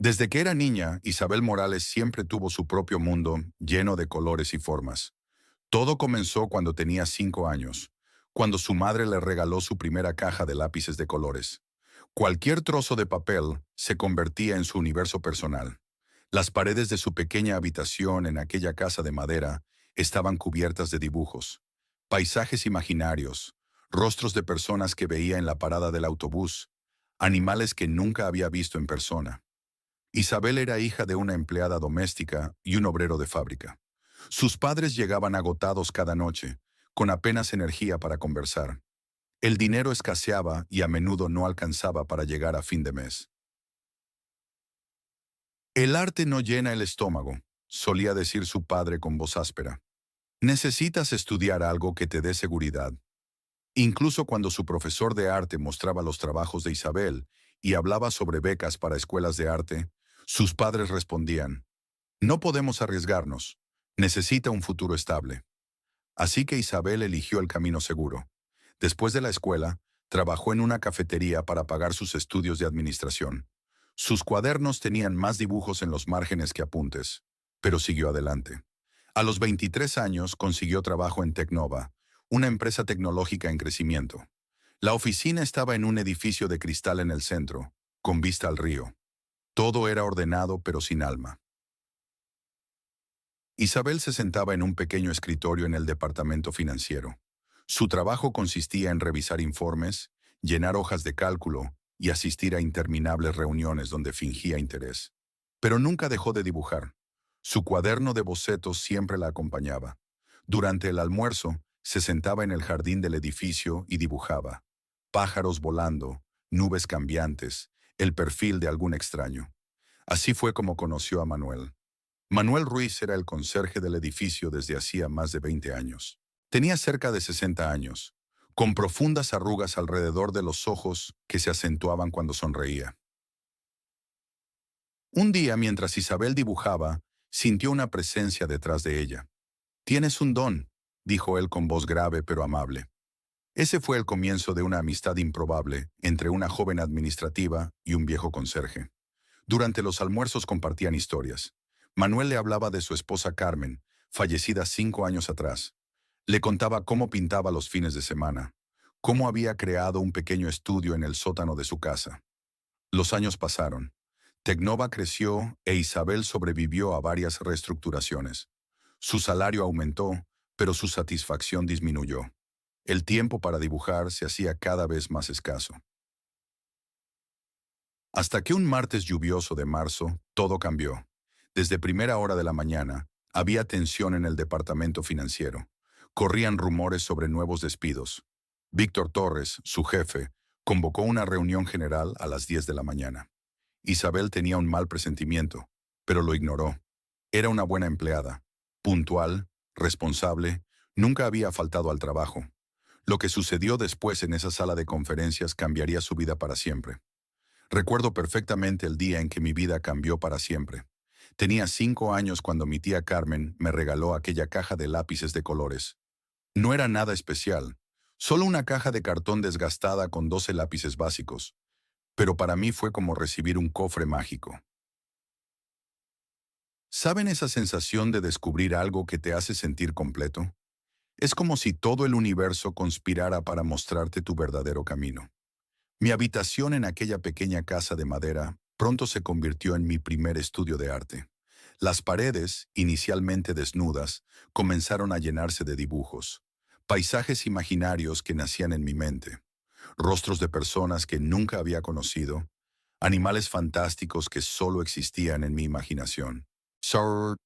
Desde que era niña, Isabel Morales siempre tuvo su propio mundo lleno de colores y formas. Todo comenzó cuando tenía 5 años, cuando su madre le regaló su primera caja de lápices de colores. Cualquier trozo de papel se convertía en su universo personal. Las paredes de su pequeña habitación en aquella casa de madera estaban cubiertas de dibujos, paisajes imaginarios, rostros de personas que veía en la parada del autobús, animales que nunca había visto en persona. Isabel era hija de una empleada doméstica y un obrero de fábrica. Sus padres llegaban agotados cada noche, con apenas energía para conversar. El dinero escaseaba y a menudo no alcanzaba para llegar a fin de mes. El arte no llena el estómago, solía decir su padre con voz áspera. Necesitas estudiar algo que te dé seguridad. Incluso cuando su profesor de arte mostraba los trabajos de Isabel y hablaba sobre becas para escuelas de arte, sus padres respondían, no podemos arriesgarnos, necesita un futuro estable. Así que Isabel eligió el camino seguro. Después de la escuela, trabajó en una cafetería para pagar sus estudios de administración. Sus cuadernos tenían más dibujos en los márgenes que apuntes, pero siguió adelante. A los 23 años consiguió trabajo en Tecnova, una empresa tecnológica en crecimiento. La oficina estaba en un edificio de cristal en el centro, con vista al río. Todo era ordenado pero sin alma. Isabel se sentaba en un pequeño escritorio en el departamento financiero. Su trabajo consistía en revisar informes, llenar hojas de cálculo y asistir a interminables reuniones donde fingía interés. Pero nunca dejó de dibujar. Su cuaderno de bocetos siempre la acompañaba. Durante el almuerzo, se sentaba en el jardín del edificio y dibujaba. Pájaros volando, nubes cambiantes, el perfil de algún extraño. Así fue como conoció a Manuel. Manuel Ruiz era el conserje del edificio desde hacía más de 20 años. Tenía cerca de 60 años, con profundas arrugas alrededor de los ojos que se acentuaban cuando sonreía. Un día, mientras Isabel dibujaba, sintió una presencia detrás de ella. «Tienes un don», dijo él con voz grave pero amable. Ese fue el comienzo de una amistad improbable entre una joven administrativa y un viejo conserje. Durante los almuerzos compartían historias. Manuel le hablaba de su esposa Carmen, fallecida 5 años atrás. Le contaba cómo pintaba los fines de semana, cómo había creado un pequeño estudio en el sótano de su casa. Los años pasaron. Tecnova creció e Isabel sobrevivió a varias reestructuraciones. Su salario aumentó, pero su satisfacción disminuyó. El tiempo para dibujar se hacía cada vez más escaso. Hasta que un martes lluvioso de marzo, todo cambió. Desde primera hora de la mañana, había tensión en el departamento financiero. Corrían rumores sobre nuevos despidos. Víctor Torres, su jefe, convocó una reunión general a las 10 de la mañana. Isabel tenía un mal presentimiento, pero lo ignoró. Era una buena empleada, puntual, responsable, nunca había faltado al trabajo. Lo que sucedió después en esa sala de conferencias cambiaría su vida para siempre. Recuerdo perfectamente el día en que mi vida cambió para siempre. Tenía 5 años cuando mi tía Carmen me regaló aquella caja de lápices de colores. No era nada especial, solo una caja de cartón desgastada con 12 lápices básicos. Pero para mí fue como recibir un cofre mágico. ¿Saben esa sensación de descubrir algo que te hace sentir completo? Es como si todo el universo conspirara para mostrarte tu verdadero camino. Mi habitación en aquella pequeña casa de madera pronto se convirtió en mi primer estudio de arte. Las paredes, inicialmente desnudas, comenzaron a llenarse de dibujos, paisajes imaginarios que nacían en mi mente, rostros de personas que nunca había conocido, animales fantásticos que solo existían en mi imaginación. Sor,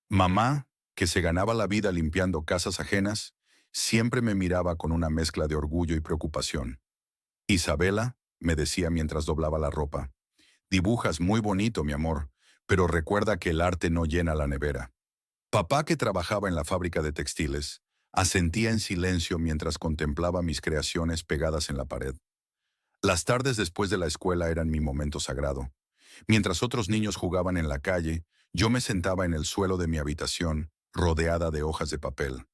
mamá, que se ganaba la vida limpiando casas ajenas, siempre me miraba con una mezcla de orgullo y preocupación. Isabela, me decía mientras doblaba la ropa, dibujas muy bonito, mi amor, pero recuerda que el arte no llena la nevera. Papá, que trabajaba en la fábrica de textiles, asentía en silencio mientras contemplaba mis creaciones pegadas en la pared. Las tardes después de la escuela eran mi momento sagrado. Mientras otros niños jugaban en la calle, yo me sentaba en el suelo de mi habitación, rodeada de hojas de papel.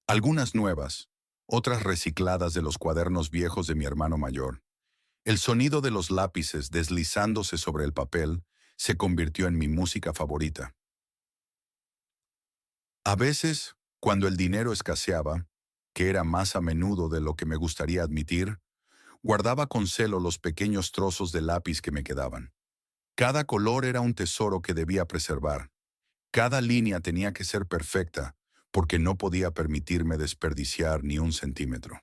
Algunas nuevas, otras recicladas de los cuadernos viejos de mi hermano mayor. El sonido de los lápices deslizándose sobre el papel se convirtió en mi música favorita. A veces, cuando el dinero escaseaba, que era más a menudo de lo que me gustaría admitir, guardaba con celo los pequeños trozos de lápiz que me quedaban. Cada color era un tesoro que debía preservar. Cada línea tenía que ser perfecta, porque no podía permitirme desperdiciar ni un centímetro.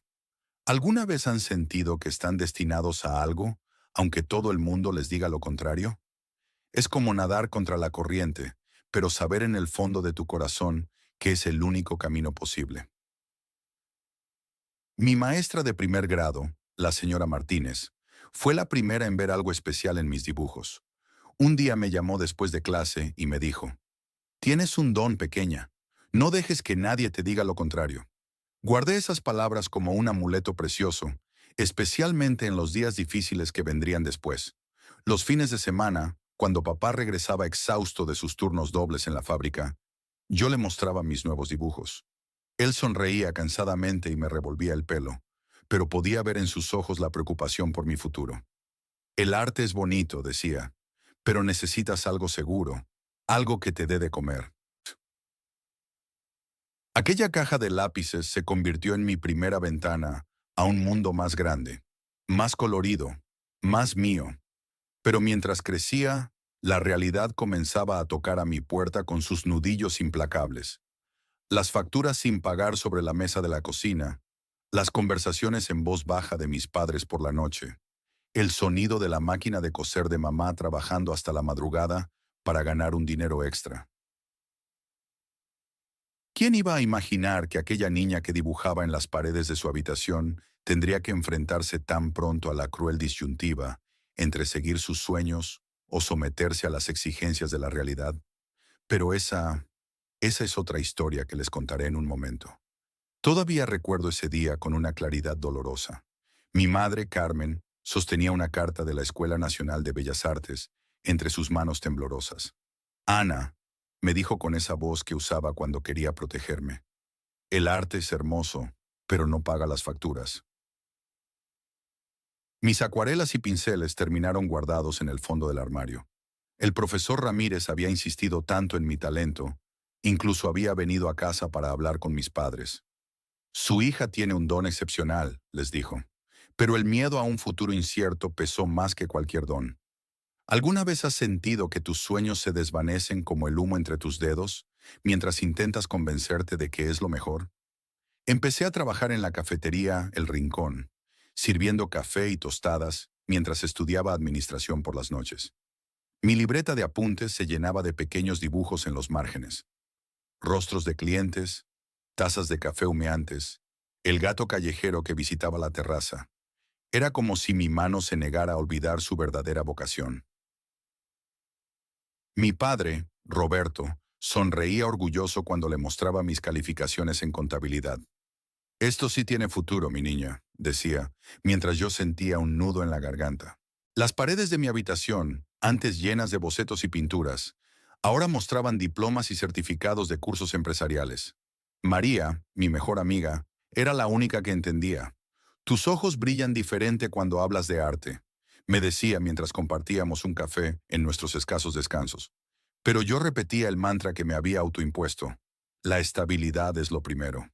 ¿Alguna vez han sentido que están destinados a algo, aunque todo el mundo les diga lo contrario? Es como nadar contra la corriente, pero saber en el fondo de tu corazón que es el único camino posible. Mi maestra de primer grado, la señora Martínez, fue la primera en ver algo especial en mis dibujos. Un día me llamó después de clase y me dijo: «Tienes un don, pequeña. No dejes que nadie te diga lo contrario». Guardé esas palabras como un amuleto precioso, especialmente en los días difíciles que vendrían después. Los fines de semana, cuando papá regresaba exhausto de sus turnos dobles en la fábrica, yo le mostraba mis nuevos dibujos. Él sonreía cansadamente y me revolvía el pelo, pero podía ver en sus ojos la preocupación por mi futuro. «El arte es bonito», decía, «pero necesitas algo seguro, algo que te dé de comer». Aquella caja de lápices se convirtió en mi primera ventana a un mundo más grande, más colorido, más mío. Pero mientras crecía, la realidad comenzaba a tocar a mi puerta con sus nudillos implacables. Las facturas sin pagar sobre la mesa de la cocina, las conversaciones en voz baja de mis padres por la noche, el sonido de la máquina de coser de mamá trabajando hasta la madrugada para ganar un dinero extra. ¿Quién iba a imaginar que aquella niña que dibujaba en las paredes de su habitación tendría que enfrentarse tan pronto a la cruel disyuntiva entre seguir sus sueños o someterse a las exigencias de la realidad? Pero esa es otra historia que les contaré en un momento. Todavía recuerdo ese día con una claridad dolorosa. Mi madre, Carmen, sostenía una carta de la Escuela Nacional de Bellas Artes entre sus manos temblorosas. «Ana», me dijo con esa voz que usaba cuando quería protegerme, «el arte es hermoso, pero no paga las facturas». Mis acuarelas y pinceles terminaron guardados en el fondo del armario. El profesor Ramírez había insistido tanto en mi talento, incluso había venido a casa para hablar con mis padres. «Su hija tiene un don excepcional», les dijo, «pero el miedo a un futuro incierto pesó más que cualquier don». ¿Alguna vez has sentido que tus sueños se desvanecen como el humo entre tus dedos, mientras intentas convencerte de que es lo mejor? Empecé a trabajar en la cafetería El Rincón, sirviendo café y tostadas mientras estudiaba administración por las noches. Mi libreta de apuntes se llenaba de pequeños dibujos en los márgenes. Rostros de clientes, tazas de café humeantes, el gato callejero que visitaba la terraza. Era como si mi mano se negara a olvidar su verdadera vocación. Mi padre, Roberto, sonreía orgulloso cuando le mostraba mis calificaciones en contabilidad. «Esto sí tiene futuro, mi niña», decía, mientras yo sentía un nudo en la garganta. Las paredes de mi habitación, antes llenas de bocetos y pinturas, ahora mostraban diplomas y certificados de cursos empresariales. María, mi mejor amiga, era la única que entendía. «Tus ojos brillan diferente cuando hablas de arte», me decía mientras compartíamos un café en nuestros escasos descansos. Pero yo repetía el mantra que me había autoimpuesto: «La estabilidad es lo primero».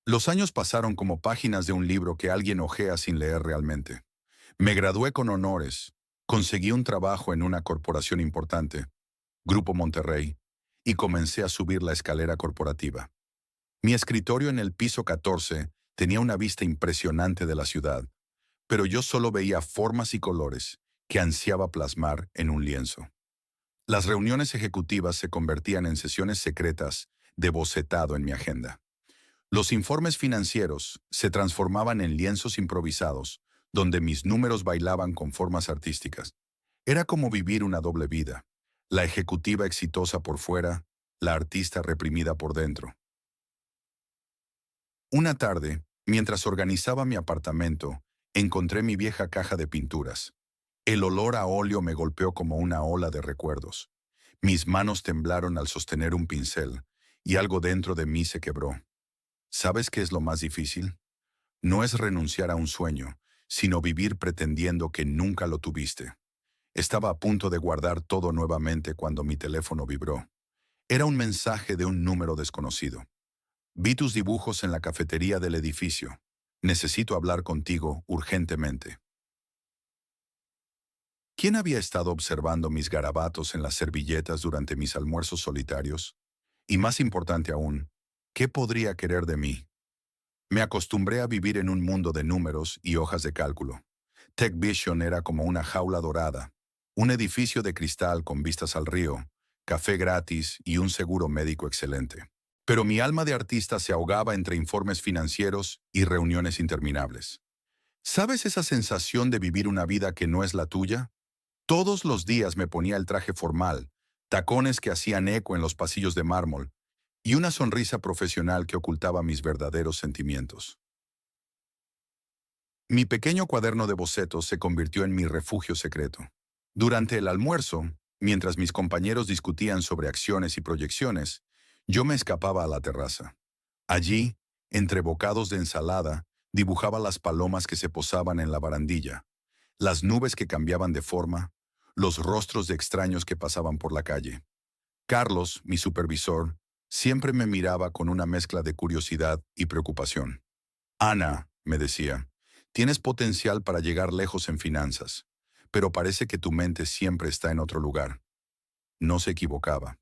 Los años pasaron como páginas de un libro que alguien hojea sin leer realmente. Me gradué con honores, conseguí un trabajo en una corporación importante, Grupo Monterrey, y comencé a subir la escalera corporativa. Mi escritorio en el piso 14 tenía una vista impresionante de la ciudad, pero yo solo veía formas y colores que ansiaba plasmar en un lienzo. Las reuniones ejecutivas se convertían en sesiones secretas de bocetado en mi agenda. Los informes financieros se transformaban en lienzos improvisados, donde mis números bailaban con formas artísticas. Era como vivir una doble vida, la ejecutiva exitosa por fuera, la artista reprimida por dentro. Una tarde, mientras organizaba mi apartamento, encontré mi vieja caja de pinturas. El olor a óleo me golpeó como una ola de recuerdos. Mis manos temblaron al sostener un pincel, y algo dentro de mí se quebró. ¿Sabes qué es lo más difícil? No es renunciar a un sueño, sino vivir pretendiendo que nunca lo tuviste. Estaba a punto de guardar todo nuevamente cuando mi teléfono vibró. Era un mensaje de un número desconocido. Vi tus dibujos en la cafetería del edificio. Necesito hablar contigo urgentemente. ¿Quién había estado observando mis garabatos en las servilletas durante mis almuerzos solitarios? Y más importante aún, ¿qué podría querer de mí? Me acostumbré a vivir en un mundo de números y hojas de cálculo. Tech Vision era como una jaula dorada, un edificio de cristal con vistas al río, café gratis y un seguro médico excelente. Pero mi alma de artista se ahogaba entre informes financieros y reuniones interminables. ¿Sabes esa sensación de vivir una vida que no es la tuya? Todos los días me ponía el traje formal, tacones que hacían eco en los pasillos de mármol y una sonrisa profesional que ocultaba mis verdaderos sentimientos. Mi pequeño cuaderno de bocetos se convirtió en mi refugio secreto. Durante el almuerzo, mientras mis compañeros discutían sobre acciones y proyecciones, yo me escapaba a la terraza. Allí, entre bocados de ensalada, dibujaba las palomas que se posaban en la barandilla, las nubes que cambiaban de forma, los rostros de extraños que pasaban por la calle. Carlos, mi supervisor, siempre me miraba con una mezcla de curiosidad y preocupación. Ana, me decía, tienes potencial para llegar lejos en finanzas, pero parece que tu mente siempre está en otro lugar. No se equivocaba.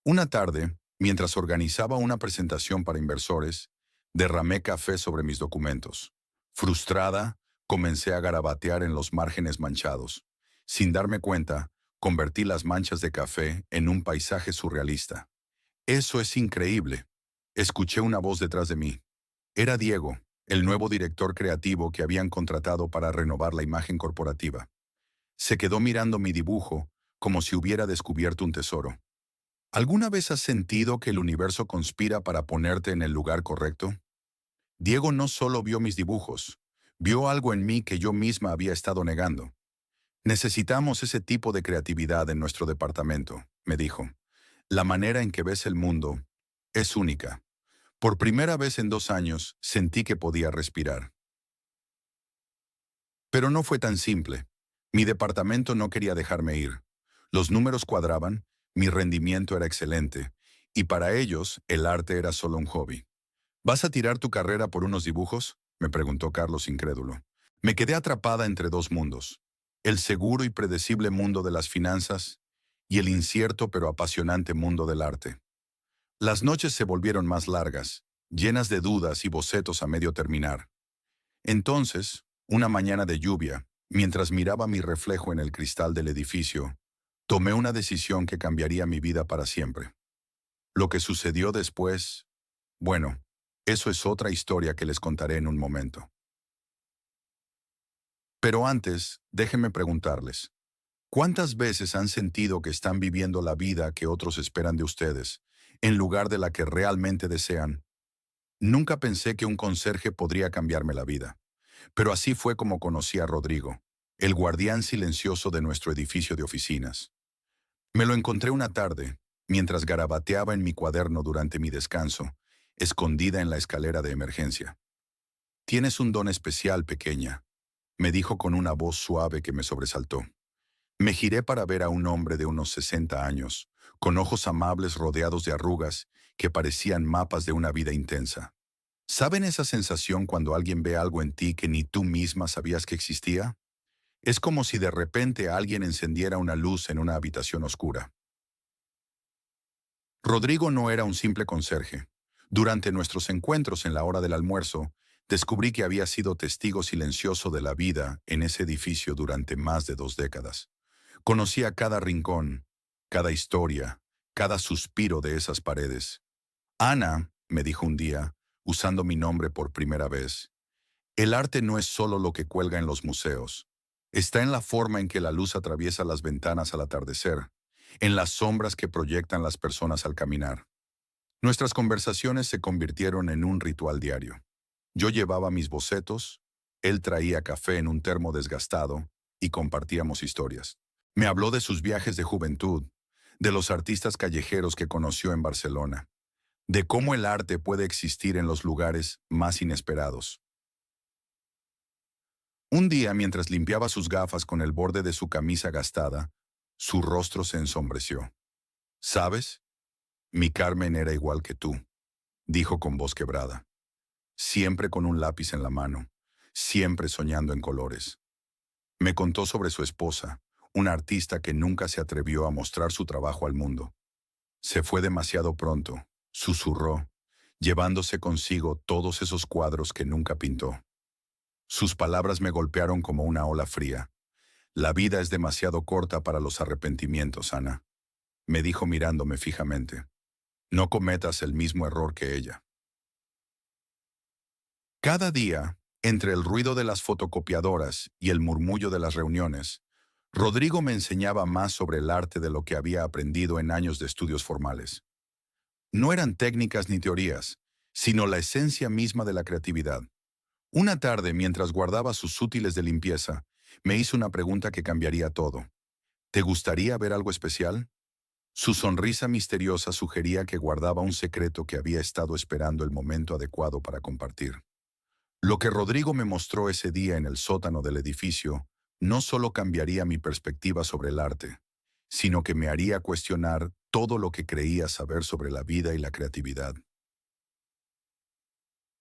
Una tarde, mientras organizaba una presentación para inversores, derramé café sobre mis documentos. Frustrada, comencé a garabatear en los márgenes manchados. Sin darme cuenta, convertí las manchas de café en un paisaje surrealista. «Eso es increíble», escuché una voz detrás de mí. Era Diego, el nuevo director creativo que habían contratado para renovar la imagen corporativa. Se quedó mirando mi dibujo como si hubiera descubierto un tesoro. ¿Alguna vez has sentido que el universo conspira para ponerte en el lugar correcto? Diego no solo vio mis dibujos, vio algo en mí que yo misma había estado negando. Necesitamos ese tipo de creatividad en nuestro departamento, me dijo. La manera en que ves el mundo es única. Por primera vez en 2 años sentí que podía respirar. Pero no fue tan simple. Mi departamento no quería dejarme ir. Los números cuadraban, mi rendimiento era excelente, y para ellos el arte era solo un hobby. ¿Vas a tirar tu carrera por unos dibujos?, me preguntó Carlos incrédulo. Me quedé atrapada entre dos mundos, el seguro y predecible mundo de las finanzas y el incierto pero apasionante mundo del arte. Las noches se volvieron más largas, llenas de dudas y bocetos a medio terminar. Entonces, una mañana de lluvia, mientras miraba mi reflejo en el cristal del edificio, tomé una decisión que cambiaría mi vida para siempre. Lo que sucedió después, bueno, eso es otra historia que les contaré en un momento. Pero antes, déjenme preguntarles, ¿cuántas veces han sentido que están viviendo la vida que otros esperan de ustedes, en lugar de la que realmente desean? Nunca pensé que un conserje podría cambiarme la vida, pero así fue como conocí a Rodrigo, el guardián silencioso de nuestro edificio de oficinas. Me lo encontré una tarde, mientras garabateaba en mi cuaderno durante mi descanso, escondida en la escalera de emergencia. «Tienes un don especial, pequeña», me dijo con una voz suave que me sobresaltó. Me giré para ver a un hombre de unos 60 años, con ojos amables rodeados de arrugas que parecían mapas de una vida intensa. ¿Saben esa sensación cuando alguien ve algo en ti que ni tú misma sabías que existía? Es como si de repente alguien encendiera una luz en una habitación oscura. Rodrigo no era un simple conserje. Durante nuestros encuentros en la hora del almuerzo, descubrí que había sido testigo silencioso de la vida en ese edificio durante más de 2 décadas. Conocía cada rincón, cada historia, cada suspiro de esas paredes. «Ana», me dijo un día, usando mi nombre por primera vez, «el arte no es solo lo que cuelga en los museos. Está en la forma en que la luz atraviesa las ventanas al atardecer, en las sombras que proyectan las personas al caminar». Nuestras conversaciones se convirtieron en un ritual diario. Yo llevaba mis bocetos, él traía café en un termo desgastado y compartíamos historias. Me habló de sus viajes de juventud, de los artistas callejeros que conoció en Barcelona, de cómo el arte puede existir en los lugares más inesperados. Un día, mientras limpiaba sus gafas con el borde de su camisa gastada, su rostro se ensombreció. ¿Sabes? Mi Carmen era igual que tú, dijo con voz quebrada. Siempre con un lápiz en la mano, siempre soñando en colores. Me contó sobre su esposa, una artista que nunca se atrevió a mostrar su trabajo al mundo. Se fue demasiado pronto, susurró, llevándose consigo todos esos cuadros que nunca pintó. Sus palabras me golpearon como una ola fría. La vida es demasiado corta para los arrepentimientos, Ana, me dijo mirándome fijamente. No cometas el mismo error que ella. Cada día, entre el ruido de las fotocopiadoras y el murmullo de las reuniones, Rodrigo me enseñaba más sobre el arte de lo que había aprendido en años de estudios formales. No eran técnicas ni teorías, sino la esencia misma de la creatividad. Una tarde, mientras guardaba sus útiles de limpieza, me hizo una pregunta que cambiaría todo. ¿Te gustaría ver algo especial? Su sonrisa misteriosa sugería que guardaba un secreto que había estado esperando el momento adecuado para compartir. Lo que Rodrigo me mostró ese día en el sótano del edificio no solo cambiaría mi perspectiva sobre el arte, sino que me haría cuestionar todo lo que creía saber sobre la vida y la creatividad.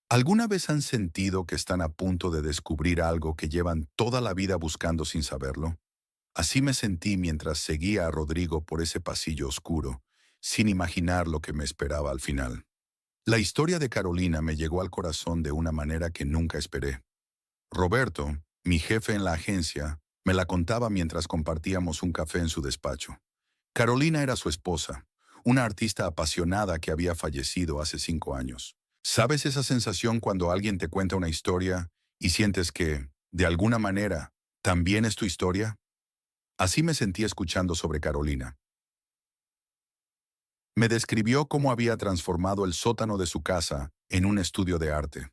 ¿Alguna vez han sentido que están a punto de descubrir algo que llevan toda la vida buscando sin saberlo? Así me sentí mientras seguía a Rodrigo por ese pasillo oscuro, sin imaginar lo que me esperaba al final. La historia de Carolina me llegó al corazón de una manera que nunca esperé. Roberto, mi jefe en la agencia, me la contaba mientras compartíamos un café en su despacho. Carolina era su esposa, una artista apasionada que había fallecido hace 5 años. ¿Sabes esa sensación cuando alguien te cuenta una historia y sientes que, de alguna manera, también es tu historia? Así me sentí escuchando sobre Carolina. Me describió cómo había transformado el sótano de su casa en un estudio de arte.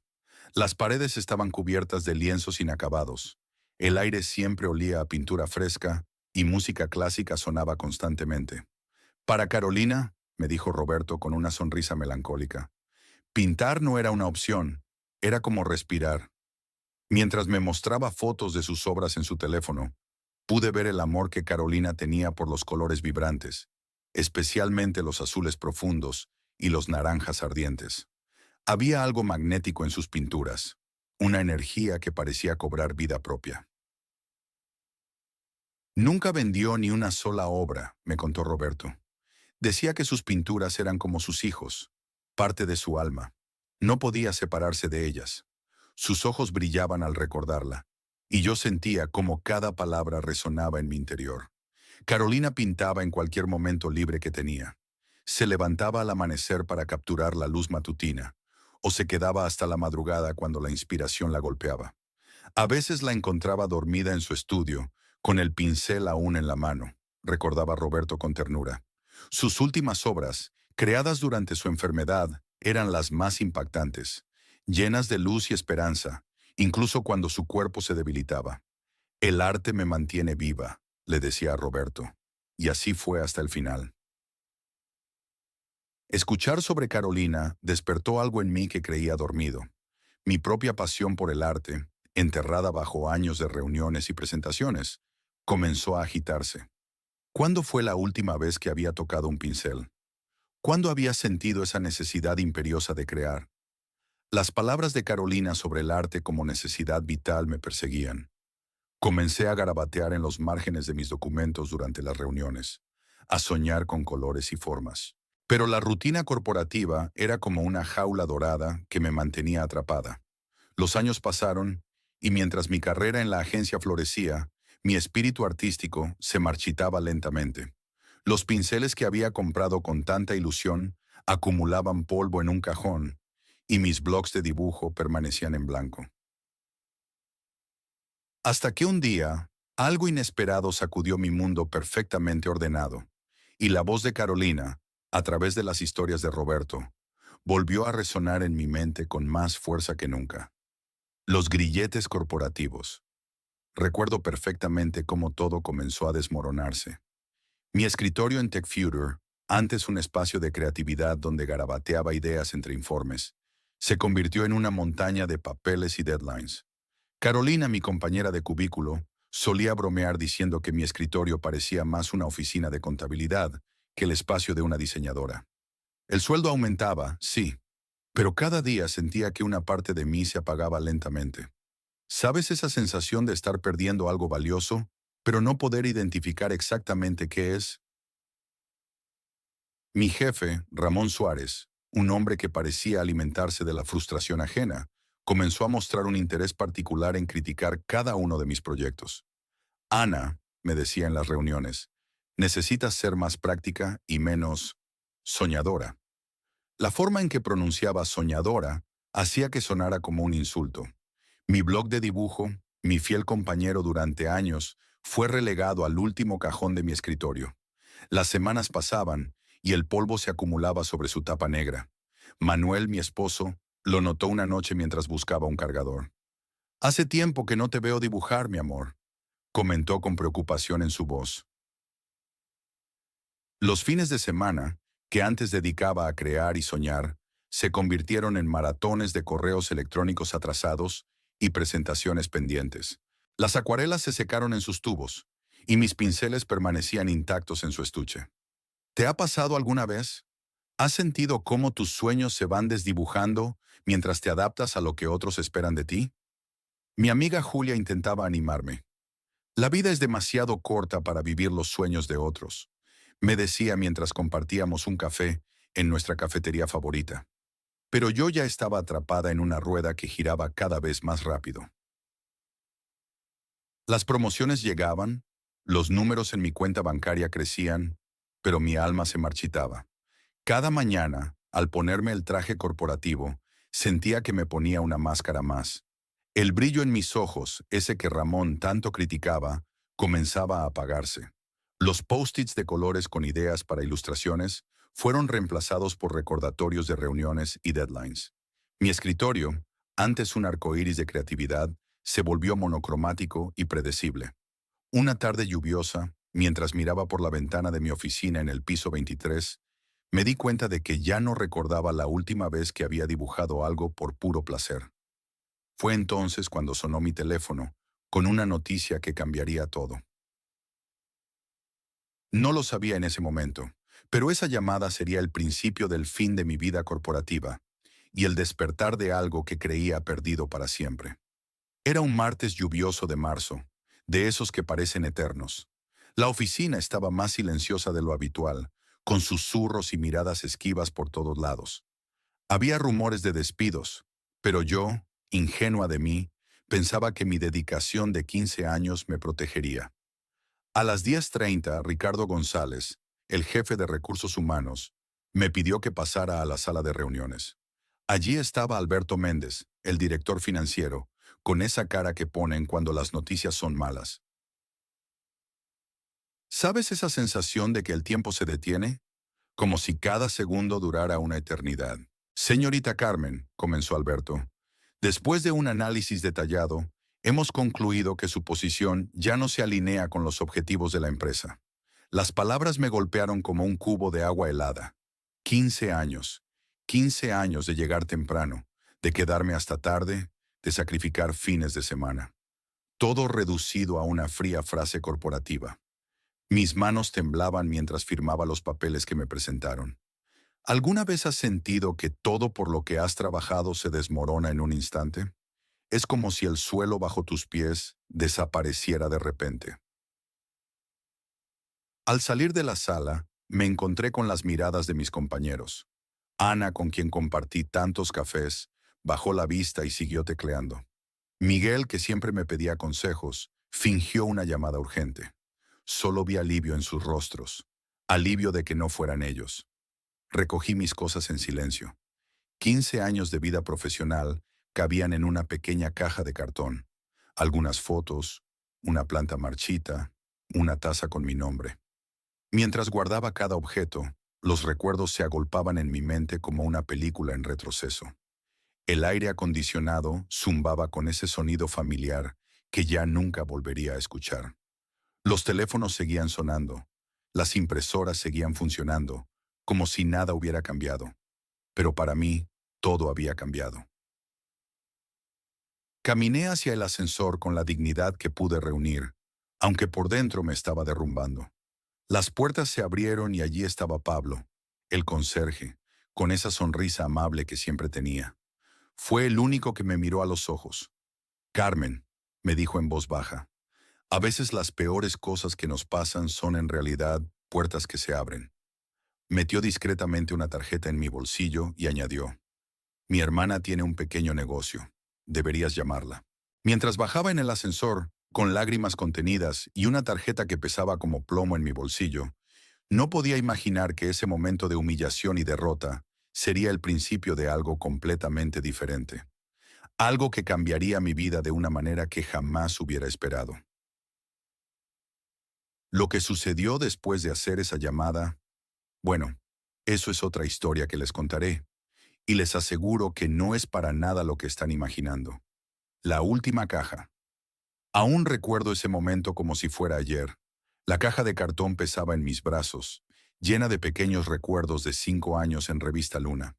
Las paredes estaban cubiertas de lienzos inacabados. El aire siempre olía a pintura fresca y música clásica sonaba constantemente. Para Carolina, me dijo Roberto con una sonrisa melancólica, pintar no era una opción, era como respirar. Mientras me mostraba fotos de sus obras en su teléfono, pude ver el amor que Carolina tenía por los colores vibrantes, especialmente los azules profundos y los naranjas ardientes. Había algo magnético en sus pinturas, una energía que parecía cobrar vida propia. Nunca vendió ni una sola obra, me contó Roberto. Decía que sus pinturas eran como sus hijos, parte de su alma. No podía separarse de ellas. Sus ojos brillaban al recordarla, y yo sentía cómo cada palabra resonaba en mi interior. Carolina pintaba en cualquier momento libre que tenía. Se levantaba al amanecer para capturar la luz matutina, o se quedaba hasta la madrugada cuando la inspiración la golpeaba. A veces la encontraba dormida en su estudio, con el pincel aún en la mano, recordaba Roberto con ternura. Sus últimas obras, creadas durante su enfermedad, eran las más impactantes, llenas de luz y esperanza, incluso cuando su cuerpo se debilitaba. El arte me mantiene viva, le decía a Roberto, y así fue hasta el final. Escuchar sobre Carolina despertó algo en mí que creía dormido. Mi propia pasión por el arte, enterrada bajo años de reuniones y presentaciones, comenzó a agitarse. ¿Cuándo fue la última vez que había tocado un pincel? ¿Cuándo había sentido esa necesidad imperiosa de crear? Las palabras de Carolina sobre el arte como necesidad vital me perseguían. Comencé a garabatear en los márgenes de mis documentos durante las reuniones, a soñar con colores y formas. Pero la rutina corporativa era como una jaula dorada que me mantenía atrapada. Los años pasaron, y mientras mi carrera en la agencia florecía, mi espíritu artístico se marchitaba lentamente. Los pinceles que había comprado con tanta ilusión acumulaban polvo en un cajón, y mis blocs de dibujo permanecían en blanco. Hasta que un día, algo inesperado sacudió mi mundo perfectamente ordenado, y la voz de Carolina, a través de las historias de Roberto, volvió a resonar en mi mente con más fuerza que nunca. Los grilletes corporativos. Recuerdo perfectamente cómo todo comenzó a desmoronarse. Mi escritorio en TechFuture, antes un espacio de creatividad donde garabateaba ideas entre informes, se convirtió en una montaña de papeles y deadlines. Carolina, mi compañera de cubículo, solía bromear diciendo que mi escritorio parecía más una oficina de contabilidad que el espacio de una diseñadora. El sueldo aumentaba, sí, pero cada día sentía que una parte de mí se apagaba lentamente. ¿Sabes esa sensación de estar perdiendo algo valioso, pero no poder identificar exactamente qué es? Mi jefe, Ramón Suárez, un hombre que parecía alimentarse de la frustración ajena, comenzó a mostrar un interés particular en criticar cada uno de mis proyectos. Ana, me decía en las reuniones, necesitas ser más práctica y menos soñadora. La forma en que pronunciaba soñadora hacía que sonara como un insulto. Mi blog de dibujo, mi fiel compañero durante años, fue relegado al último cajón de mi escritorio. Las semanas pasaban y el polvo se acumulaba sobre su tapa negra. Manuel, mi esposo, lo notó una noche mientras buscaba un cargador. Hace tiempo que no te veo dibujar, mi amor, comentó con preocupación en su voz. Los fines de semana, que antes dedicaba a crear y soñar, se convirtieron en maratones de correos electrónicos atrasados y presentaciones pendientes. Las acuarelas se secaron en sus tubos y mis pinceles permanecían intactos en su estuche. ¿Te ha pasado alguna vez? ¿Has sentido cómo tus sueños se van desdibujando mientras te adaptas a lo que otros esperan de ti? Mi amiga Julia intentaba animarme. La vida es demasiado corta para vivir los sueños de otros, me decía mientras compartíamos un café en nuestra cafetería favorita. Pero yo ya estaba atrapada en una rueda que giraba cada vez más rápido. Las promociones llegaban, los números en mi cuenta bancaria crecían, pero mi alma se marchitaba. Cada mañana, al ponerme el traje corporativo, sentía que me ponía una máscara más. El brillo en mis ojos, ese que Ramón tanto criticaba, comenzaba a apagarse. Los post-its de colores con ideas para ilustraciones fueron reemplazados por recordatorios de reuniones y deadlines. Mi escritorio, antes un arcoíris de creatividad, se volvió monocromático y predecible. Una tarde lluviosa, mientras miraba por la ventana de mi oficina en el piso 23, me di cuenta de que ya no recordaba la última vez que había dibujado algo por puro placer. Fue entonces cuando sonó mi teléfono, con una noticia que cambiaría todo. No lo sabía en ese momento, pero esa llamada sería el principio del fin de mi vida corporativa y el despertar de algo que creía perdido para siempre. Era un martes lluvioso de marzo, de esos que parecen eternos. La oficina estaba más silenciosa de lo habitual, con susurros y miradas esquivas por todos lados. Había rumores de despidos, pero yo, ingenua de mí, pensaba que mi dedicación de 15 años me protegería. A las 10:30, Ricardo González, el jefe de recursos humanos, me pidió que pasara a la sala de reuniones. Allí estaba Alberto Méndez, el director financiero, con esa cara que ponen cuando las noticias son malas. ¿Sabes esa sensación de que el tiempo se detiene? Como si cada segundo durara una eternidad. Señorita Carmen, comenzó Alberto, después de un análisis detallado, hemos concluido que su posición ya no se alinea con los objetivos de la empresa. Las palabras me golpearon como un cubo de agua helada. 15 años. 15 años de llegar temprano, de quedarme hasta tarde, de sacrificar fines de semana. Todo reducido a una fría frase corporativa. Mis manos temblaban mientras firmaba los papeles que me presentaron. ¿Alguna vez has sentido que todo por lo que has trabajado se desmorona en un instante? Es como si el suelo bajo tus pies desapareciera de repente. Al salir de la sala, me encontré con las miradas de mis compañeros. Ana, con quien compartí tantos cafés, bajó la vista y siguió tecleando. Miguel, que siempre me pedía consejos, fingió una llamada urgente. Solo vi alivio en sus rostros, alivio de que no fueran ellos. Recogí mis cosas en silencio. 15 años de vida profesional cabían en una pequeña caja de cartón. Algunas fotos, una planta marchita, una taza con mi nombre. Mientras guardaba cada objeto, los recuerdos se agolpaban en mi mente como una película en retroceso. El aire acondicionado zumbaba con ese sonido familiar que ya nunca volvería a escuchar. Los teléfonos seguían sonando, las impresoras seguían funcionando, como si nada hubiera cambiado. Pero para mí, todo había cambiado. Caminé hacia el ascensor con la dignidad que pude reunir, aunque por dentro me estaba derrumbando. Las puertas se abrieron y allí estaba Pablo, el conserje, con esa sonrisa amable que siempre tenía. Fue el único que me miró a los ojos. Carmen, me dijo en voz baja, a veces las peores cosas que nos pasan son en realidad puertas que se abren. Metió discretamente una tarjeta en mi bolsillo y añadió, mi hermana tiene un pequeño negocio. Deberías llamarla. Mientras bajaba en el ascensor, con lágrimas contenidas y una tarjeta que pesaba como plomo en mi bolsillo, no podía imaginar que ese momento de humillación y derrota sería el principio de algo completamente diferente. Algo que cambiaría mi vida de una manera que jamás hubiera esperado. Lo que sucedió después de hacer esa llamada, bueno, eso es otra historia que les contaré, y les aseguro que no es para nada lo que están imaginando. La última caja. Aún recuerdo ese momento como si fuera ayer. La caja de cartón pesaba en mis brazos, llena de pequeños recuerdos de 5 años en Revista Luna.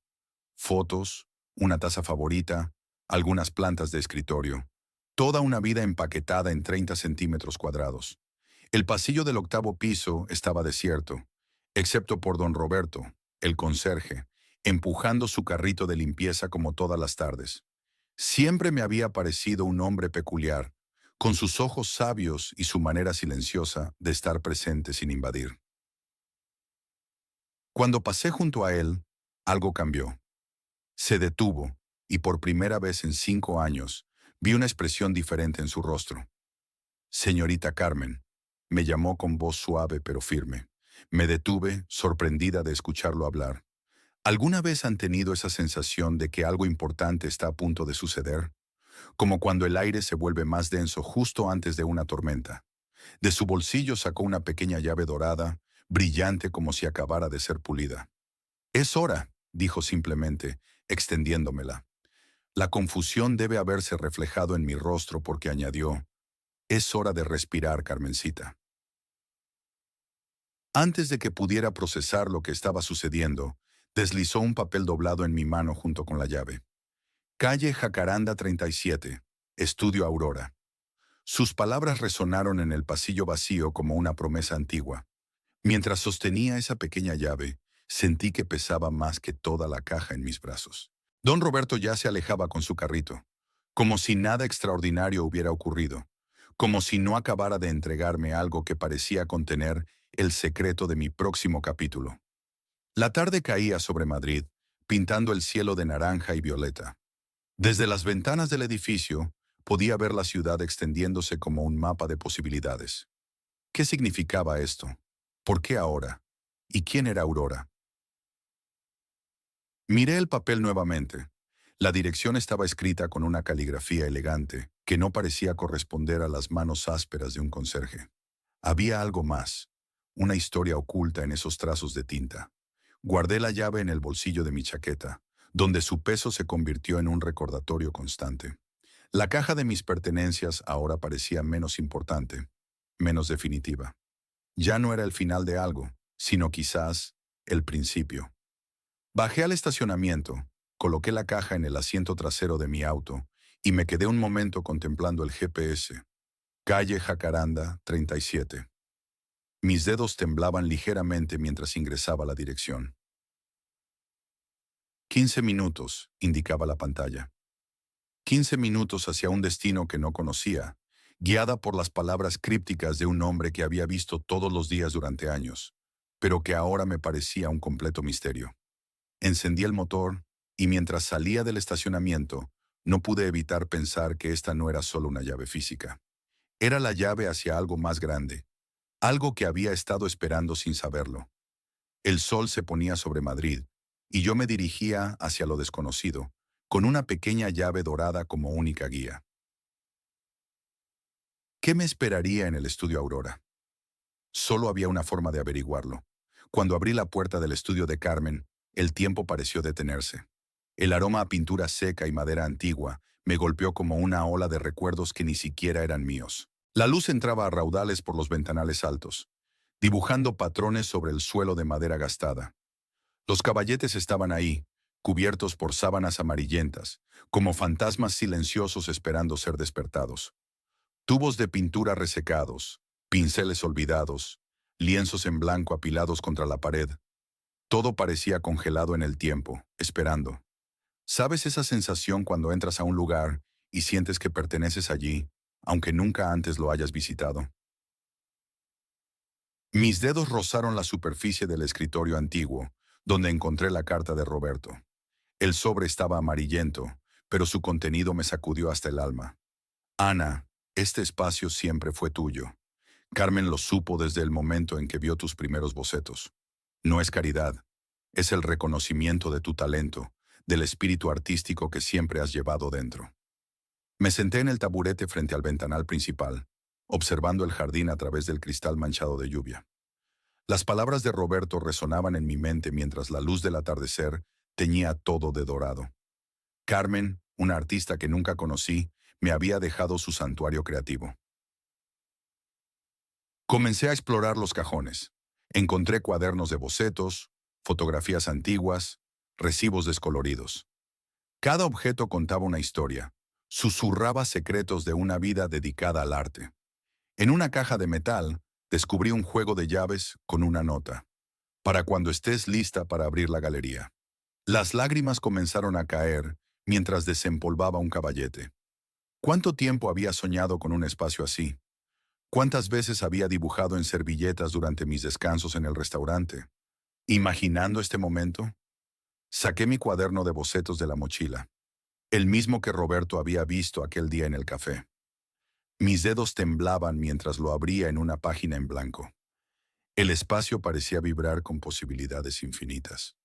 Fotos, una taza favorita, algunas plantas de escritorio. Toda una vida empaquetada en 30 centímetros cuadrados. El pasillo del 8º piso estaba desierto, excepto por don Roberto, el conserje, empujando su carrito de limpieza como todas las tardes. Siempre me había parecido un hombre peculiar, con sus ojos sabios y su manera silenciosa de estar presente sin invadir. Cuando pasé junto a él, algo cambió. Se detuvo, y por primera vez en 5 años, vi una expresión diferente en su rostro. Señorita Carmen, me llamó con voz suave pero firme. Me detuve, sorprendida de escucharlo hablar. ¿Alguna vez han tenido esa sensación de que algo importante está a punto de suceder? Como cuando el aire se vuelve más denso justo antes de una tormenta. De su bolsillo sacó una pequeña llave dorada, brillante como si acabara de ser pulida. Es hora, dijo simplemente, extendiéndomela. La confusión debe haberse reflejado en mi rostro porque añadió, es hora de respirar, Carmencita. Antes de que pudiera procesar lo que estaba sucediendo, deslizó un papel doblado en mi mano junto con la llave. Calle Jacaranda 37, Estudio Aurora. Sus palabras resonaron en el pasillo vacío como una promesa antigua. Mientras sostenía esa pequeña llave, sentí que pesaba más que toda la caja en mis brazos. Don Roberto ya se alejaba con su carrito, como si nada extraordinario hubiera ocurrido, como si no acabara de entregarme algo que parecía contener el secreto de mi próximo capítulo. La tarde caía sobre Madrid, pintando el cielo de naranja y violeta. Desde las ventanas del edificio, podía ver la ciudad extendiéndose como un mapa de posibilidades. ¿Qué significaba esto? ¿Por qué ahora? ¿Y quién era Aurora? Miré el papel nuevamente. La dirección estaba escrita con una caligrafía elegante que no parecía corresponder a las manos ásperas de un conserje. Había algo más, una historia oculta en esos trazos de tinta. Guardé la llave en el bolsillo de mi chaqueta, donde su peso se convirtió en un recordatorio constante. La caja de mis pertenencias ahora parecía menos importante, menos definitiva. Ya no era el final de algo, sino quizás el principio. Bajé al estacionamiento, coloqué la caja en el asiento trasero de mi auto y me quedé un momento contemplando el GPS. Calle Jacaranda 37. Mis dedos temblaban ligeramente mientras ingresaba la dirección. 15 minutos, indicaba la pantalla. 15 minutos hacia un destino que no conocía, guiada por las palabras crípticas de un hombre que había visto todos los días durante años, pero que ahora me parecía un completo misterio. Encendí el motor, y mientras salía del estacionamiento, no pude evitar pensar que esta no era solo una llave física. Era la llave hacia algo más grande, algo que había estado esperando sin saberlo. El sol se ponía sobre Madrid, y yo me dirigía hacia lo desconocido, con una pequeña llave dorada como única guía. ¿Qué me esperaría en el estudio Aurora? Solo había una forma de averiguarlo. Cuando abrí la puerta del estudio de Carmen, el tiempo pareció detenerse. El aroma a pintura seca y madera antigua me golpeó como una ola de recuerdos que ni siquiera eran míos. La luz entraba a raudales por los ventanales altos, dibujando patrones sobre el suelo de madera gastada. Los caballetes estaban ahí, cubiertos por sábanas amarillentas, como fantasmas silenciosos esperando ser despertados. Tubos de pintura resecados, pinceles olvidados, lienzos en blanco apilados contra la pared. Todo parecía congelado en el tiempo, esperando. ¿Sabes esa sensación cuando entras a un lugar y sientes que perteneces allí, aunque nunca antes lo hayas visitado? Mis dedos rozaron la superficie del escritorio antiguo, donde encontré la carta de Roberto. El sobre estaba amarillento, pero su contenido me sacudió hasta el alma. Ana, este espacio siempre fue tuyo. Carmen lo supo desde el momento en que vio tus primeros bocetos. No es caridad, es el reconocimiento de tu talento, del espíritu artístico que siempre has llevado dentro. Me senté en el taburete frente al ventanal principal, observando el jardín a través del cristal manchado de lluvia. Las palabras de Roberto resonaban en mi mente mientras la luz del atardecer teñía todo de dorado. Carmen, una artista que nunca conocí, me había dejado su santuario creativo. Comencé a explorar los cajones. Encontré cuadernos de bocetos, fotografías antiguas, recibos descoloridos. Cada objeto contaba una historia, susurraba secretos de una vida dedicada al arte. En una caja de metal, descubrí un juego de llaves con una nota, para cuando estés lista para abrir la galería. Las lágrimas comenzaron a caer mientras desempolvaba un caballete. ¿Cuánto tiempo había soñado con un espacio así? ¿Cuántas veces había dibujado en servilletas durante mis descansos en el restaurante? Imaginando este momento, saqué mi cuaderno de bocetos de la mochila, el mismo que Roberto había visto aquel día en el café. Mis dedos temblaban mientras lo abría en una página en blanco. El espacio parecía vibrar con posibilidades infinitas.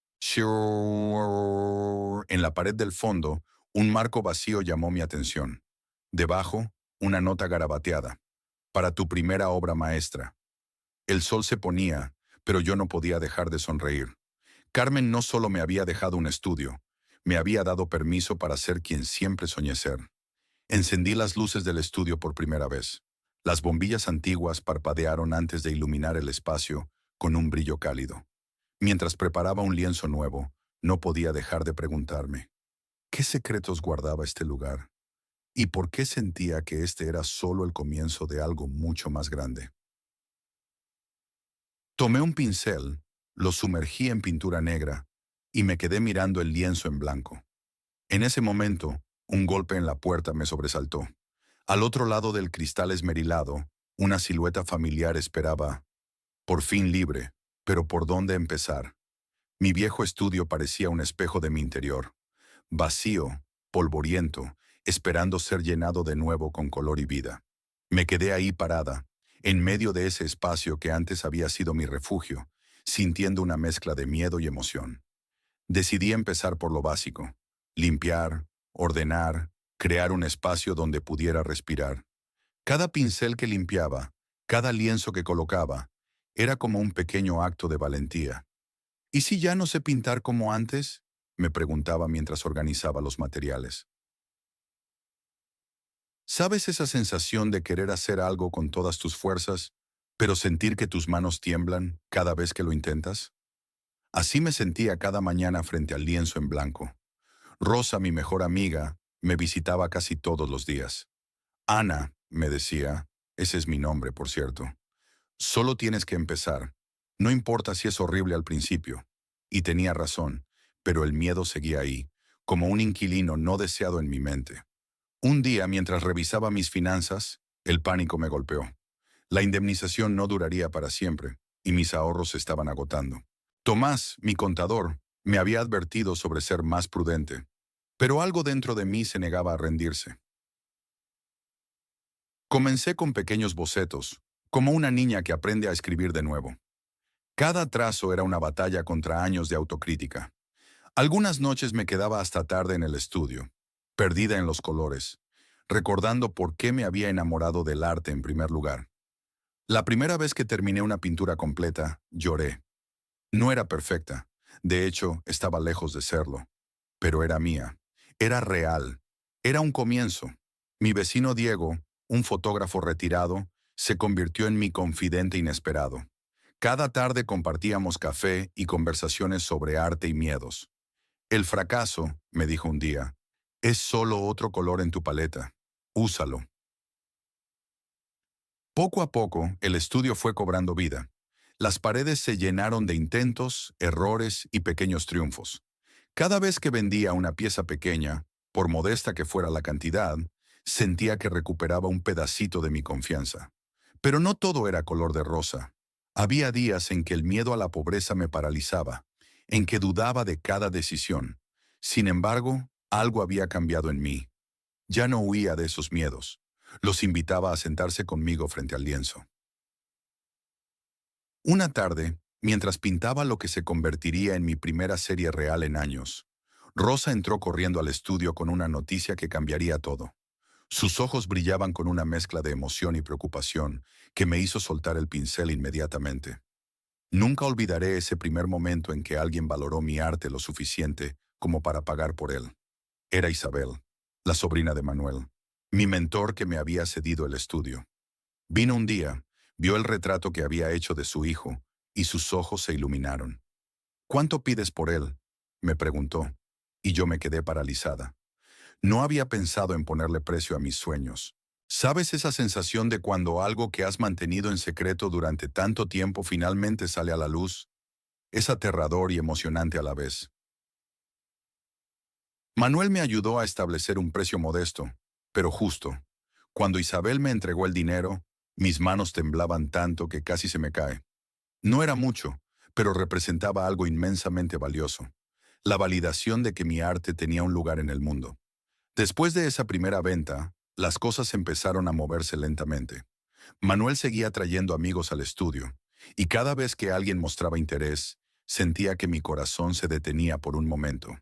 En la pared del fondo, un marco vacío llamó mi atención. Debajo, una nota garabateada. Para tu primera obra maestra. El sol se ponía, pero yo no podía dejar de sonreír. Carmen no solo me había dejado un estudio, me había dado permiso para ser quien siempre soñé ser. Encendí las luces del estudio por primera vez. Las bombillas antiguas parpadearon antes de iluminar el espacio con un brillo cálido. Mientras preparaba un lienzo nuevo, no podía dejar de preguntarme, ¿qué secretos guardaba este lugar? ¿Y por qué sentía que este era solo el comienzo de algo mucho más grande? Tomé un pincel, lo sumergí en pintura negra y me quedé mirando el lienzo en blanco. En ese momento, un golpe en la puerta me sobresaltó. Al otro lado del cristal esmerilado, una silueta familiar esperaba, por fin libre, pero ¿por dónde empezar? Mi viejo estudio parecía un espejo de mi interior, vacío, polvoriento, esperando ser llenado de nuevo con color y vida. Me quedé ahí parada, en medio de ese espacio que antes había sido mi refugio, sintiendo una mezcla de miedo y emoción. Decidí empezar por lo básico, limpiar, ordenar, crear un espacio donde pudiera respirar. Cada pincel que limpiaba, cada lienzo que colocaba, era como un pequeño acto de valentía. ¿Y si ya no sé pintar como antes? Me preguntaba mientras organizaba los materiales. ¿Sabes esa sensación de querer hacer algo con todas tus fuerzas, pero sentir que tus manos tiemblan cada vez que lo intentas? Así me sentía cada mañana frente al lienzo en blanco. Rosa, mi mejor amiga, me visitaba casi todos los días. Ana, me decía, ese es mi nombre, por cierto. Solo tienes que empezar. No importa si es horrible al principio. Y tenía razón, pero el miedo seguía ahí, como un inquilino no deseado en mi mente. Un día, mientras revisaba mis finanzas, el pánico me golpeó. La indemnización no duraría para siempre, y mis ahorros se estaban agotando. Tomás, mi contador, me había advertido sobre ser más prudente, pero algo dentro de mí se negaba a rendirse. Comencé con pequeños bocetos, como una niña que aprende a escribir de nuevo. Cada trazo era una batalla contra años de autocrítica. Algunas noches me quedaba hasta tarde en el estudio, perdida en los colores, recordando por qué me había enamorado del arte en primer lugar. La primera vez que terminé una pintura completa, lloré. No era perfecta, de hecho, estaba lejos de serlo, pero era mía, era real, era un comienzo. Mi vecino Diego, un fotógrafo retirado, se convirtió en mi confidente inesperado. Cada tarde compartíamos café y conversaciones sobre arte y miedos. El fracaso, me dijo un día, es solo otro color en tu paleta. Úsalo. Poco a poco, el estudio fue cobrando vida. Las paredes se llenaron de intentos, errores y pequeños triunfos. Cada vez que vendía una pieza pequeña, por modesta que fuera la cantidad, sentía que recuperaba un pedacito de mi confianza. Pero no todo era color de rosa. Había días en que el miedo a la pobreza me paralizaba, en que dudaba de cada decisión. Sin embargo, algo había cambiado en mí. Ya no huía de esos miedos. Los invitaba a sentarse conmigo frente al lienzo. Una tarde, mientras pintaba lo que se convertiría en mi primera serie real en años, Rosa entró corriendo al estudio con una noticia que cambiaría todo. Sus ojos brillaban con una mezcla de emoción y preocupación que me hizo soltar el pincel inmediatamente. Nunca olvidaré ese primer momento en que alguien valoró mi arte lo suficiente como para pagar por él. Era Isabel, la sobrina de Manuel, mi mentor que me había cedido el estudio. Vino un día, vio el retrato que había hecho de su hijo, y sus ojos se iluminaron. ¿Cuánto pides por él?, me preguntó, y yo me quedé paralizada. No había pensado en ponerle precio a mis sueños. ¿Sabes esa sensación de cuando algo que has mantenido en secreto durante tanto tiempo finalmente sale a la luz? Es aterrador y emocionante a la vez. Manuel me ayudó a establecer un precio modesto, pero justo. Cuando Isabel me entregó el dinero, mis manos temblaban tanto que casi se me cae. No era mucho, pero representaba algo inmensamente valioso. La validación de que mi arte tenía un lugar en el mundo. Después de esa primera venta, las cosas empezaron a moverse lentamente. Manuel seguía trayendo amigos al estudio, y cada vez que alguien mostraba interés, sentía que mi corazón se detenía por un momento.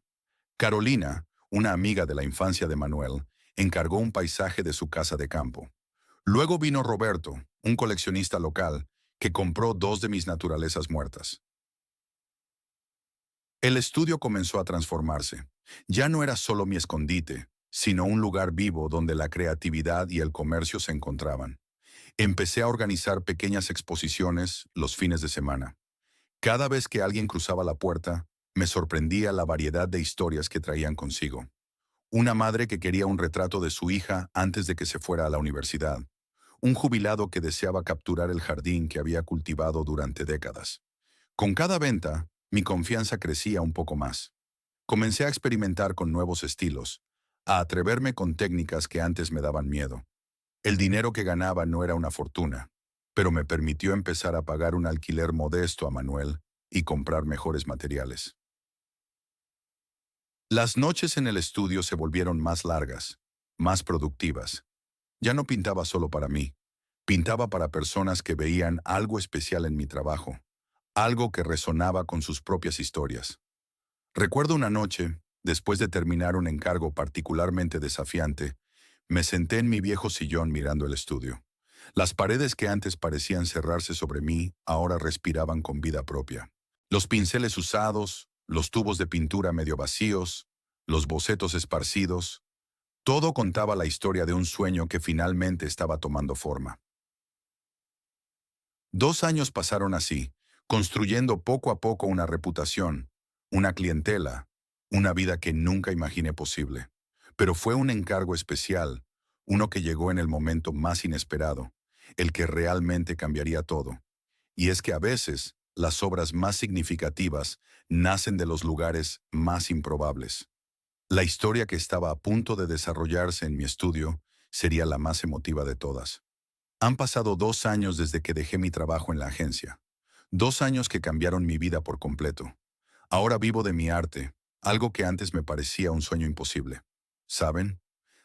Carolina, una amiga de la infancia de Manuel, encargó un paisaje de su casa de campo. Luego vino Roberto, un coleccionista local, que compró dos de mis naturalezas muertas. El estudio comenzó a transformarse. Ya no era solo mi escondite, sino un lugar vivo donde la creatividad y el comercio se encontraban. Empecé a organizar pequeñas exposiciones los fines de semana. Cada vez que alguien cruzaba la puerta, me sorprendía la variedad de historias que traían consigo. Una madre que quería un retrato de su hija antes de que se fuera a la universidad. Un jubilado que deseaba capturar el jardín que había cultivado durante décadas. Con cada venta, mi confianza crecía un poco más. Comencé a experimentar con nuevos estilos, a atreverme con técnicas que antes me daban miedo. El dinero que ganaba no era una fortuna, pero me permitió empezar a pagar un alquiler modesto a Manuel y comprar mejores materiales. Las noches en el estudio se volvieron más largas, más productivas. Ya no pintaba solo para mí, pintaba para personas que veían algo especial en mi trabajo, algo que resonaba con sus propias historias. Recuerdo una noche, después de terminar un encargo particularmente desafiante, me senté en mi viejo sillón mirando el estudio. Las paredes que antes parecían cerrarse sobre mí ahora respiraban con vida propia. Los pinceles usados, los tubos de pintura medio vacíos, los bocetos esparcidos, todo contaba la historia de un sueño que finalmente estaba tomando forma. 2 años pasaron así, construyendo poco a poco una reputación, una clientela, una vida que nunca imaginé posible. Pero fue un encargo especial, uno que llegó en el momento más inesperado, el que realmente cambiaría todo. Y es que a veces, las obras más significativas nacen de los lugares más improbables. La historia que estaba a punto de desarrollarse en mi estudio sería la más emotiva de todas. Han pasado 2 años desde que dejé mi trabajo en la agencia. 2 años que cambiaron mi vida por completo. Ahora vivo de mi arte, algo que antes me parecía un sueño imposible. ¿Saben?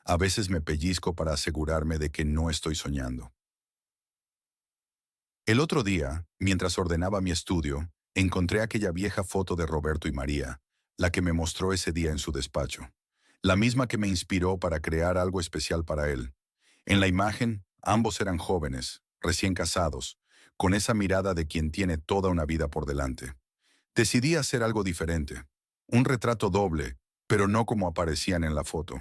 A veces me pellizco para asegurarme de que no estoy soñando. El otro día, mientras ordenaba mi estudio, encontré aquella vieja foto de Roberto y María, la que me mostró ese día en su despacho. La misma que me inspiró para crear algo especial para él. En la imagen, ambos eran jóvenes, recién casados, con esa mirada de quien tiene toda una vida por delante. Decidí hacer algo diferente. Un retrato doble, pero no como aparecían en la foto.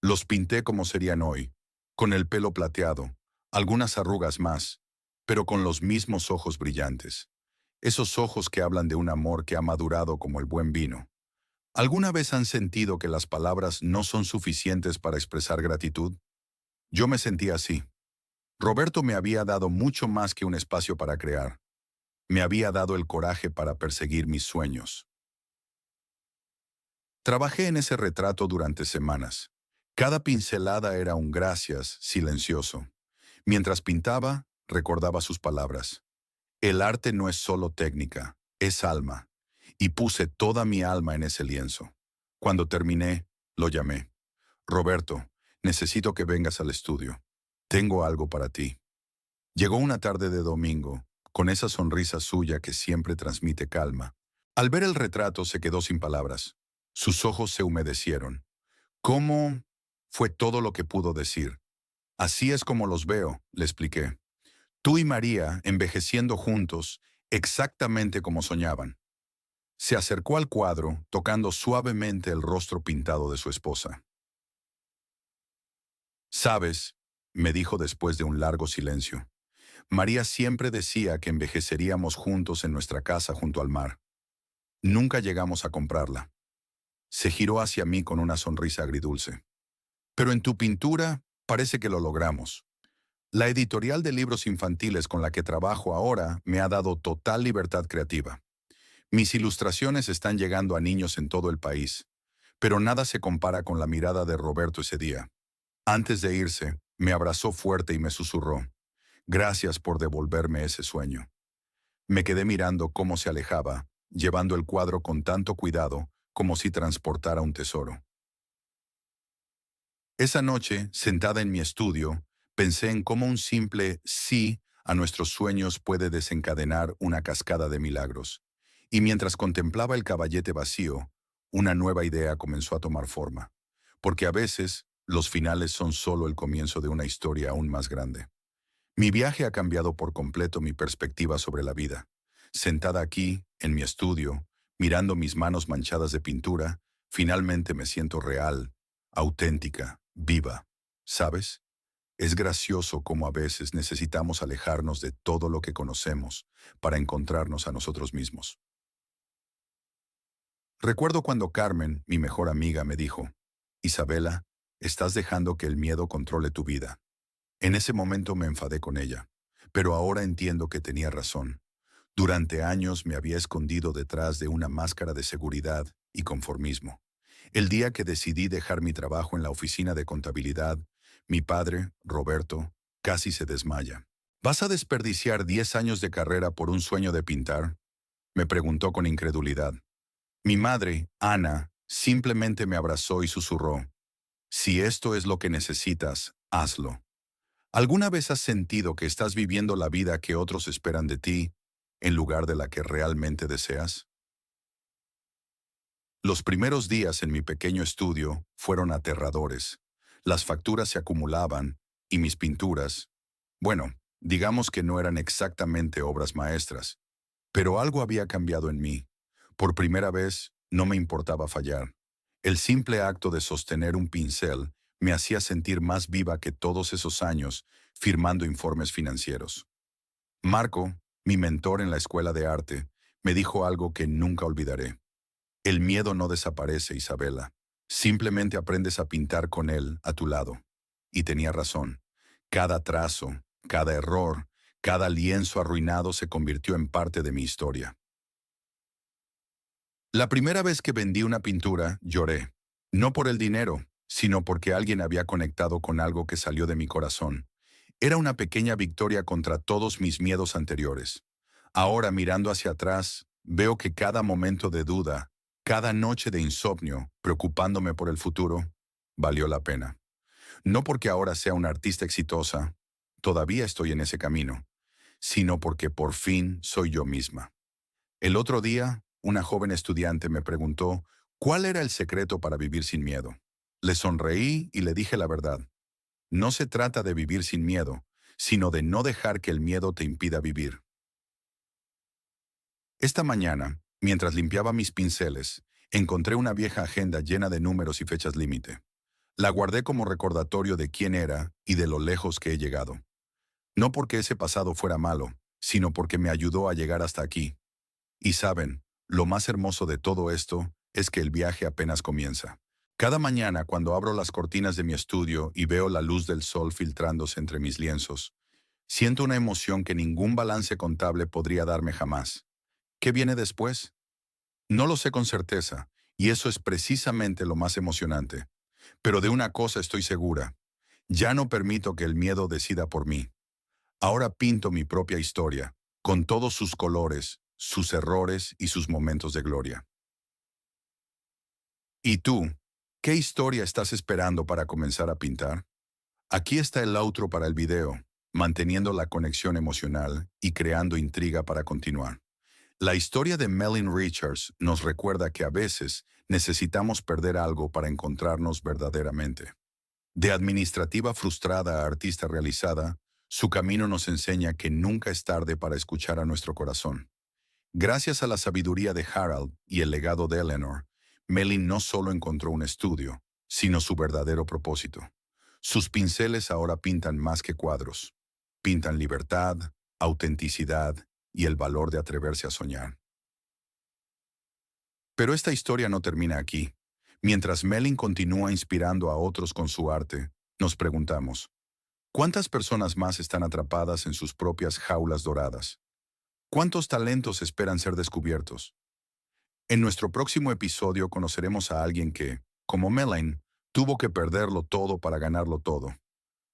Los pinté como serían hoy, con el pelo plateado, algunas arrugas más, pero con los mismos ojos brillantes. Esos ojos que hablan de un amor que ha madurado como el buen vino. ¿Alguna vez han sentido que las palabras no son suficientes para expresar gratitud? Yo me sentía así. Roberto me había dado mucho más que un espacio para crear. Me había dado el coraje para perseguir mis sueños. Trabajé en ese retrato durante semanas. Cada pincelada era un gracias silencioso. Mientras pintaba, recordaba sus palabras. El arte no es solo técnica, es alma. Y puse toda mi alma en ese lienzo. Cuando terminé, lo llamé. Roberto, necesito que vengas al estudio. Tengo algo para ti. Llegó una tarde de domingo, con esa sonrisa suya que siempre transmite calma. Al ver el retrato se quedó sin palabras. Sus ojos se humedecieron. ¿Cómo? Fue todo lo que pudo decir. Así es como los veo, le expliqué. Tú y María envejeciendo juntos, exactamente como soñaban. Se acercó al cuadro, tocando suavemente el rostro pintado de su esposa. «Sabes», me dijo después de un largo silencio, «María siempre decía que envejeceríamos juntos en nuestra casa junto al mar. Nunca llegamos a comprarla». Se giró hacia mí con una sonrisa agridulce. «Pero en tu pintura parece que lo logramos. La editorial de libros infantiles con la que trabajo ahora me ha dado total libertad creativa. Mis ilustraciones están llegando a niños en todo el país, pero nada se compara con la mirada de Roberto ese día. Antes de irse, me abrazó fuerte y me susurró, «Gracias por devolverme ese sueño». Me quedé mirando cómo se alejaba, llevando el cuadro con tanto cuidado como si transportara un tesoro. Esa noche, sentada en mi estudio, pensé en cómo un simple sí a nuestros sueños puede desencadenar una cascada de milagros. Y mientras contemplaba el caballete vacío, una nueva idea comenzó a tomar forma. Porque a veces, los finales son solo el comienzo de una historia aún más grande. Mi viaje ha cambiado por completo mi perspectiva sobre la vida. Sentada aquí, en mi estudio, mirando mis manos manchadas de pintura, finalmente me siento real, auténtica, viva. ¿Sabes? Es gracioso cómo a veces necesitamos alejarnos de todo lo que conocemos para encontrarnos a nosotros mismos. Recuerdo cuando Carmen, mi mejor amiga, me dijo, «Isabela, estás dejando que el miedo controle tu vida». En ese momento me enfadé con ella, pero ahora entiendo que tenía razón. Durante años me había escondido detrás de una máscara de seguridad y conformismo. El día que decidí dejar mi trabajo en la oficina de contabilidad, mi padre, Roberto, casi se desmaya. «¿Vas a desperdiciar 10 años de carrera por un sueño de pintar?», me preguntó con incredulidad. Mi madre, Ana, simplemente me abrazó y susurró, «Si esto es lo que necesitas, hazlo». ¿Alguna vez has sentido que estás viviendo la vida que otros esperan de ti, en lugar de la que realmente deseas? Los primeros días en mi pequeño estudio fueron aterradores. Las facturas se acumulaban y mis pinturas, bueno, digamos que no eran exactamente obras maestras, pero algo había cambiado en mí. Por primera vez, no me importaba fallar. El simple acto de sostener un pincel me hacía sentir más viva que todos esos años firmando informes financieros. Marco, mi mentor en la escuela de arte, me dijo algo que nunca olvidaré. El miedo no desaparece, Isabela. Simplemente aprendes a pintar con él a tu lado. Y tenía razón. Cada trazo, cada error, cada lienzo arruinado se convirtió en parte de mi historia. La primera vez que vendí una pintura, lloré. No por el dinero, sino porque alguien había conectado con algo que salió de mi corazón. Era una pequeña victoria contra todos mis miedos anteriores. Ahora, mirando hacia atrás, veo que cada momento de duda, cada noche de insomnio, preocupándome por el futuro, valió la pena. No porque ahora sea una artista exitosa, todavía estoy en ese camino, sino porque por fin soy yo misma. El otro día, una joven estudiante me preguntó cuál era el secreto para vivir sin miedo. Le sonreí y le dije la verdad. No se trata de vivir sin miedo, sino de no dejar que el miedo te impida vivir. Esta mañana, mientras limpiaba mis pinceles, encontré una vieja agenda llena de números y fechas límite. La guardé como recordatorio de quién era y de lo lejos que he llegado. No porque ese pasado fuera malo, sino porque me ayudó a llegar hasta aquí. Y saben, lo más hermoso de todo esto es que el viaje apenas comienza. Cada mañana, cuando abro las cortinas de mi estudio y veo la luz del sol filtrándose entre mis lienzos, siento una emoción que ningún balance contable podría darme jamás. ¿Qué viene después? No lo sé con certeza, y eso es precisamente lo más emocionante. Pero de una cosa estoy segura: ya no permito que el miedo decida por mí. Ahora pinto mi propia historia, con todos sus colores, sus errores y sus momentos de gloria. ¿Y tú? ¿Qué historia estás esperando para comenzar a pintar? Aquí está el outro para el video, manteniendo la conexión emocional y creando intriga para continuar. La historia de Melin Richards nos recuerda que a veces necesitamos perder algo para encontrarnos verdaderamente. De administrativa frustrada a artista realizada, su camino nos enseña que nunca es tarde para escuchar a nuestro corazón. Gracias a la sabiduría de Harold y el legado de Eleanor, Melin no solo encontró un estudio, sino su verdadero propósito. Sus pinceles ahora pintan más que cuadros. Pintan libertad, autenticidad y el valor de atreverse a soñar. Pero esta historia no termina aquí. Mientras Melin continúa inspirando a otros con su arte, nos preguntamos: ¿cuántas personas más están atrapadas en sus propias jaulas doradas? ¿Cuántos talentos esperan ser descubiertos? En nuestro próximo episodio conoceremos a alguien que, como Melin, tuvo que perderlo todo para ganarlo todo.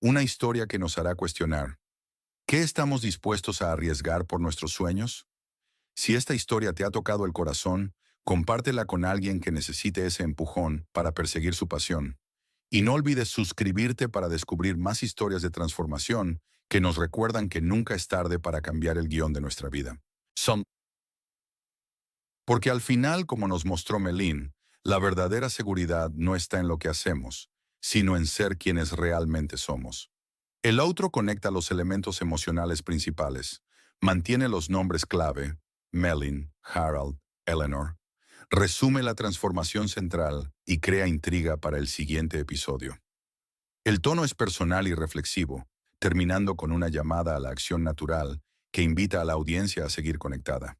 Una historia que nos hará cuestionar: ¿qué estamos dispuestos a arriesgar por nuestros sueños? Si esta historia te ha tocado el corazón, compártela con alguien que necesite ese empujón para perseguir su pasión. Y no olvides suscribirte para descubrir más historias de transformación que nos recuerdan que nunca es tarde para cambiar el guión de nuestra vida. Porque al final, como nos mostró Melin, la verdadera seguridad no está en lo que hacemos, sino en ser quienes realmente somos. El outro conecta los elementos emocionales principales, mantiene los nombres clave, Melin, Harold, Eleanor, resume la transformación central y crea intriga para el siguiente episodio. El tono es personal y reflexivo, terminando con una llamada a la acción natural que invita a la audiencia a seguir conectada.